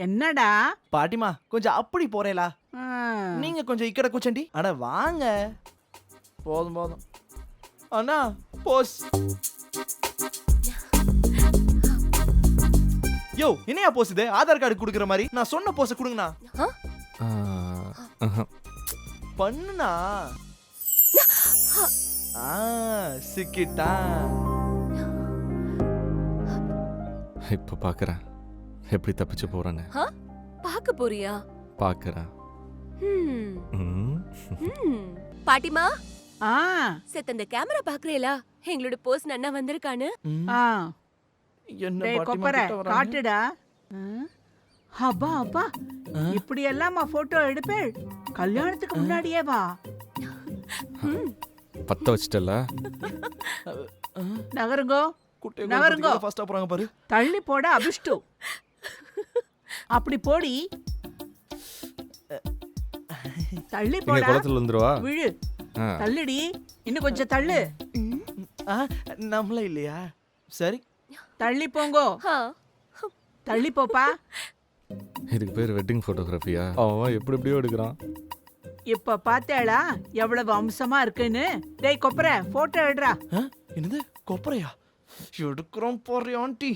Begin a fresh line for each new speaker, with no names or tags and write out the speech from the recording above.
என்னடா
பாட்டிமா கொஞ்சம் அப்படி போறேலா,
ஆ,
நீங்க கொஞ்சம் இக்கட கூச்சண்டி. அட வாங்க. போதும் போதும். அண்ணா போஸ். யோ என்னையா போஸ் இது? ஆதார் கார்டு குடுக்குற மாதிரி நான் சொன்ன போஸ குடுங்கண்ணா. பண்ணுண்ணா. சிக்கிட்டா.
இப்போ பார்க்குறேன் எப்படி தப்பிச்சு போறேன்னு.
பாக்க போறியா?
பார்க்குறேன்.
பாட்டிமா,
ஆ,
செத்த அந்த கேமரா பாக்குறேலா? எங்களோட போஸ் நன்னா வந்திருக்கானு.
ஆ.
என்ன
டேய்
பாட்டிமா
கொப்பரை
கிட்ட வராங்க?
காட்டுடா. அப்பா அப்பா இப்படி எல்லாமா போட்டோ எடுப்பேள்? கல்யாணத்துக்கு முன்னாடியே வா.
பத்த வச்சிட்டல.
நகருங்கோ
குட்டையை
நகருங்கோ.
கொடுத்ததுக்கு ஃபர்ஸ்டா போறாங்க பாரு.
தள்ளி போட அபிஷ்டு. அப்படி போடி. தள்ளி
நீங்க
போடா.
குளத்துல வந்துருவா.
விழு. தள்ளுடி. இன்னும் கொஞ்சம் தள்ளு.
நம்மள இல்லையா? சரி.
தள்ளி போங்கோ. தள்ளி போப்பா.
இதுக்கு பேர் வெட்டிங் போட்டோகிராஃபியா? அவன் எப்படி எப்படியோ எடுக்கிறான்.
இப்ப பாத்தேளா எவ்வளவு அம்சமா இருக்குன்னு? டேய் கொப்பரை போட்டோ எடுறா.
என்னது கொப்பரையா? எடுக்கிறோம் போறியா ஆண்டி?